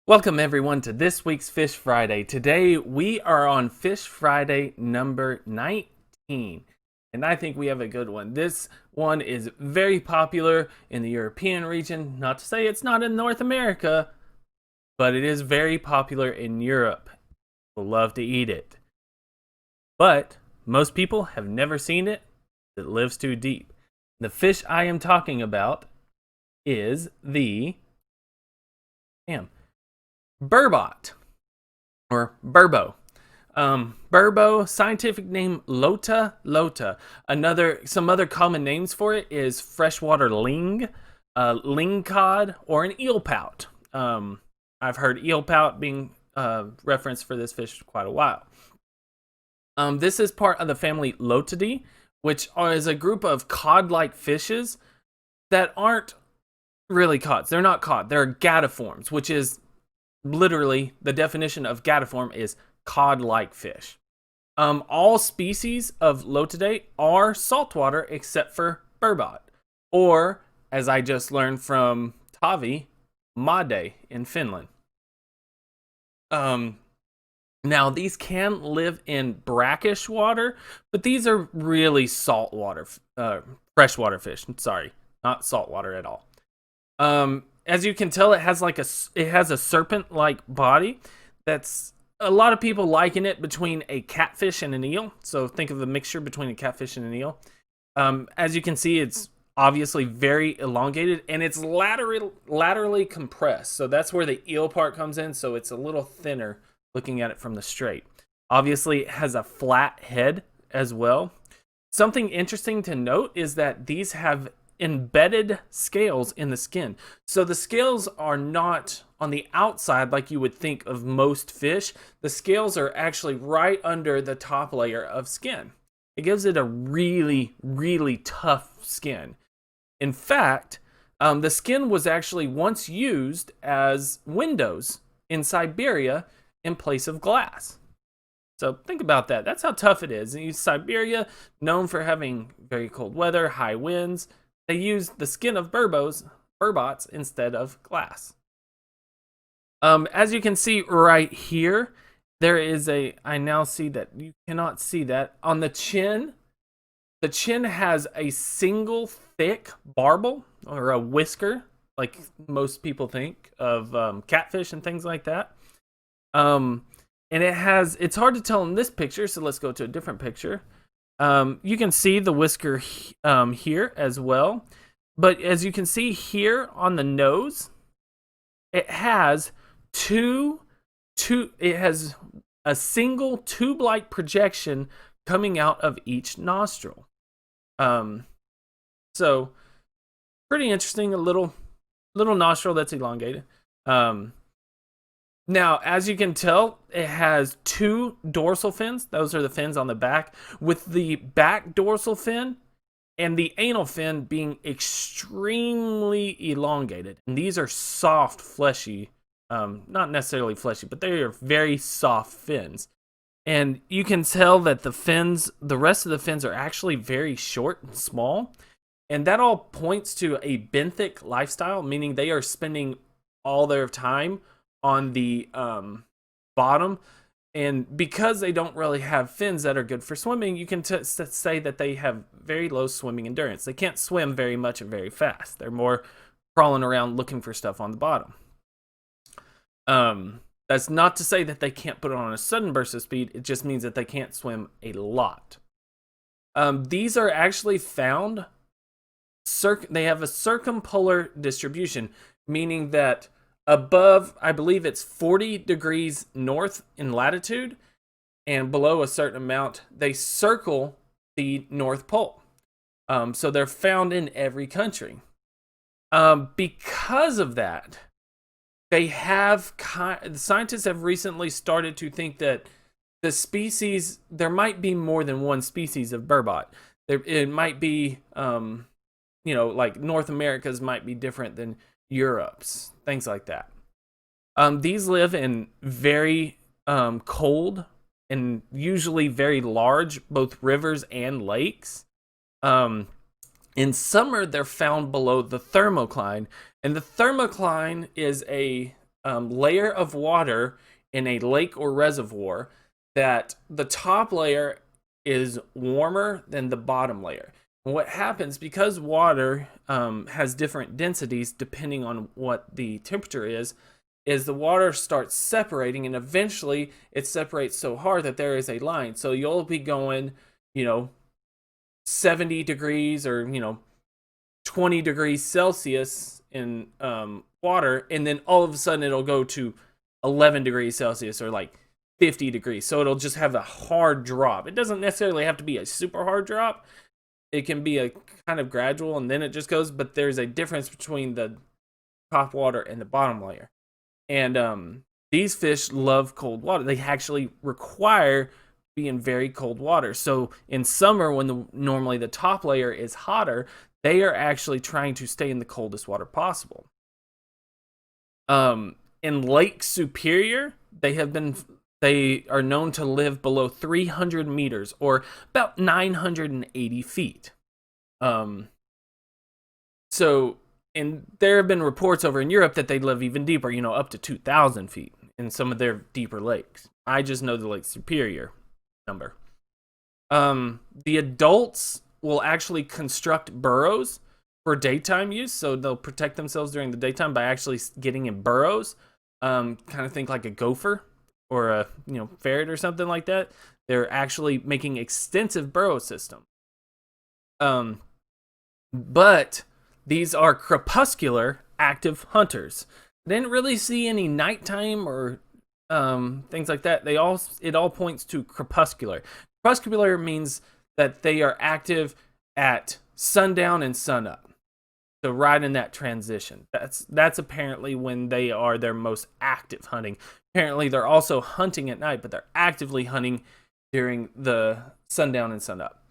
Welcome everyone to this week's Fish Friday. Today we are on Fish Friday number 19, and I think we have a good one. This one is very popular in the European region. Not to say it's not in North America, but it is very popular in Europe. People love to eat it. But most people have never seen it. It lives too deep. The fish I am talking about is the Burbot, or Burbo. Burbo, scientific name Lota lota. Some other common names for it is freshwater ling, ling cod, or an eel pout. I've heard eel pout being referenced for this fish for quite a while. This is part of the family Lotidae, which is a group of cod-like fishes that aren't really cod. They're not cod. They're gadiforms, which is literally the definition of gadiform is cod-like fish. All species of Lotidae are saltwater except for Burbot, or as I just learned from Tavi, Made in Finland. Now these can live in brackish water, but these are really saltwater, freshwater fish. Sorry, not saltwater at all. As you can tell, it has a serpent-like body. That's a lot of people liken it between a catfish and an eel. So think of a mixture between a catfish and an eel. As you can see, it's obviously very elongated and it's laterally compressed. So that's where the eel part comes in. So it's a little thinner looking at it from the straight. Obviously, it has a flat head as well. Something interesting to note is that these have embedded scales in the skin. So the scales are not on the outside like you would think of most fish. The scales are actually right under the top layer of skin. It gives it a really, really tough skin. In fact, the skin was actually once used as windows in Siberia in place of glass. So think about that. That's how tough it is. And Siberia, known for having very cold weather, high winds, they use the skin of burbots instead of glass. As you can see right here, there is I now see that you cannot see that. On the chin has a single thick barbel or a whisker, like most people think of catfish and things like that. And it's hard to tell in this picture, so let's go to a different picture. You can see the whisker here as well. But as you can see here on the nose, it has it has a single tube-like projection coming out of each nostril. So pretty interesting, a little nostril that's elongated. Now, as you can tell, it has two dorsal fins. Those are the fins on the back, with the back dorsal fin and the anal fin being extremely elongated. And these are soft, fleshy, not necessarily fleshy, but they are very soft fins. And you can tell that the rest of the fins are actually very short and small. And that all points to a benthic lifestyle, meaning they are spending all their time on the bottom, and because they don't really have fins that are good for swimming, you can say that they have very low swimming endurance. They can't swim very much and very fast. They're more crawling around looking for stuff on the bottom. That's not to say that they can't put on a sudden burst of speed. It just means that they can't swim a lot. These are actually found, they have a circumpolar distribution, meaning that above, I believe it's 40 degrees north in latitude, and below a certain amount, they circle the North Pole. So they're found in every country. Because of that, the scientists have recently started to think that there might be more than one species of burbot. It might be, like North America's might be different than Europe's, things like that. These live in very cold and usually very large, both rivers and lakes. In summer, they're found below the thermocline, and the thermocline is layer of water in a lake or reservoir, that the top layer is warmer than the bottom layer. And what happens, because water has different densities depending on what the temperature is the water starts separating, and eventually it separates so hard that there is a line. So you'll be going, 70 degrees or, 20 degrees Celsius in water, and then all of a sudden it'll go to 11 degrees Celsius or like 50 degrees. So it'll just have a hard drop. It doesn't necessarily have to be a super hard drop. It can be a kind of gradual, and then it just goes, but there's a difference between the top water and the bottom layer. And these fish love cold water. They actually require be in very cold water. So in summer, when normally the top layer is hotter, they are actually trying to stay in the coldest water possible. In Lake Superior, they are known to live below 300 meters, or about 980 feet. So, and there have been reports over in Europe that they live even deeper, up to 2,000 feet in some of their deeper lakes. I just know the Lake Superior number. The adults will actually construct burrows for daytime use, so they'll protect themselves during the daytime by actually getting in burrows. Kind of think like a gopher or a ferret or something like that. They're actually making extensive burrow systems. But these are crepuscular active hunters. I didn't really see any nighttime or things like that. It all points to crepuscular. Crepuscular means that they are active at sundown and sunup. So right in that transition. That's apparently when they are their most active hunting. Apparently they're also hunting at night, but they're actively hunting during the sundown and sunup.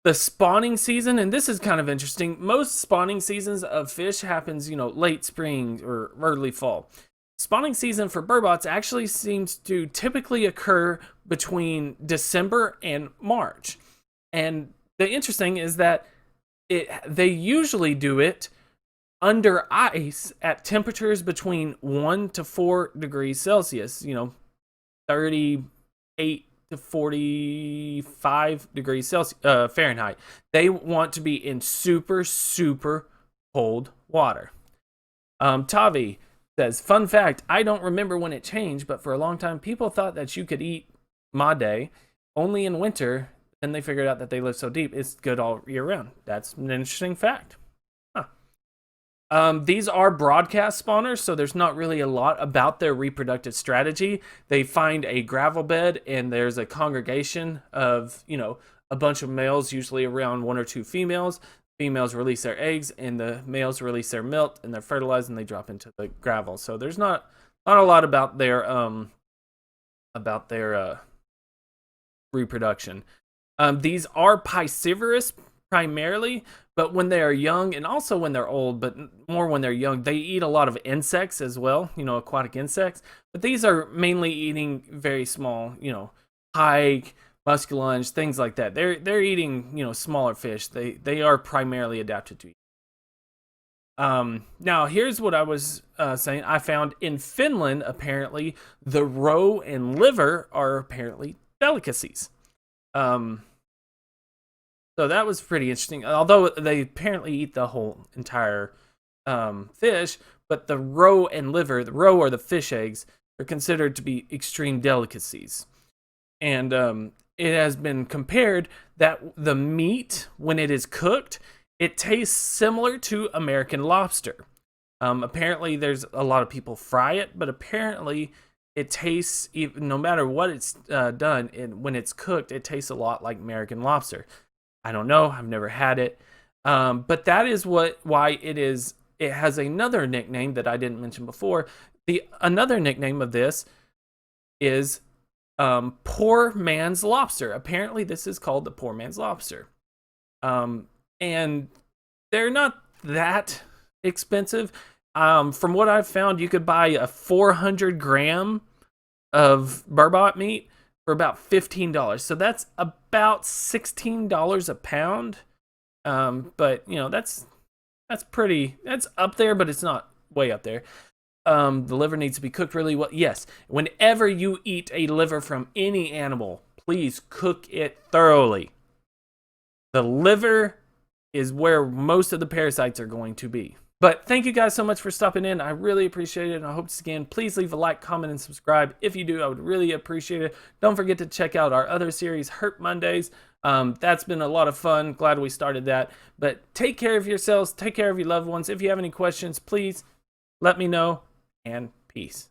The spawning season, and this is kind of interesting. Most spawning seasons of fish happens, late spring or early fall. Spawning season for burbots actually seems to typically occur between December and March. And the interesting is that they usually do it under ice at temperatures between 1 to 4 degrees Celsius, 38 to 45 degrees Celsius, Fahrenheit. They want to be in super, super cold water. Tavi says, fun fact, I don't remember when it changed, but for a long time, people thought that you could eat made only in winter, and they figured out that they live so deep, it's good all year round. That's an interesting fact. These are broadcast spawners, so there's not really a lot about their reproductive strategy. They find a gravel bed, and there's a congregation of, a bunch of males, usually around 1 or 2 females. Females release their eggs, and the males release their milk, and they're fertilized, and they drop into the gravel. So there's not a lot about their reproduction. These are piscivorous primarily, but when they are young, and also when they're old, but more when they're young, they eat a lot of insects as well, aquatic insects. But these are mainly eating very small, pike, musculunge, things like that. They're eating, smaller fish. They are primarily adapted to eat. Now here's what I was saying. I found in Finland, apparently, the roe and liver are apparently delicacies. So that was pretty interesting. Although they apparently eat the whole entire fish, but the roe and liver, the roe or the fish eggs, are considered to be extreme delicacies. And it has been compared that the meat, when it is cooked, it tastes similar to American lobster. Apparently, there's a lot of people fry it, but apparently it tastes, no matter what it's done, when it's cooked, it tastes a lot like American lobster. I don't know. I've never had it. But that is why it is. It has another nickname that I didn't mention before. Another nickname of this is poor man's lobster. Apparently, this is called the poor man's lobster. And they're not that expensive. From what I've found, you could buy a 400 gram of burbot meat for about $15. So that's about $16 a pound. But that's up there, but it's not way up there. The liver needs to be cooked really well. Yes, whenever you eat a liver from any animal, please cook it thoroughly. The liver is where most of the parasites are going to be. But thank you guys so much for stopping in. I really appreciate it, and I hope to see you again. Please leave a like, comment, and subscribe. If you do, I would really appreciate it. Don't forget to check out our other series, Hurt Mondays. That's been a lot of fun. Glad we started that. But take care of yourselves. Take care of your loved ones. If you have any questions, please let me know. And peace.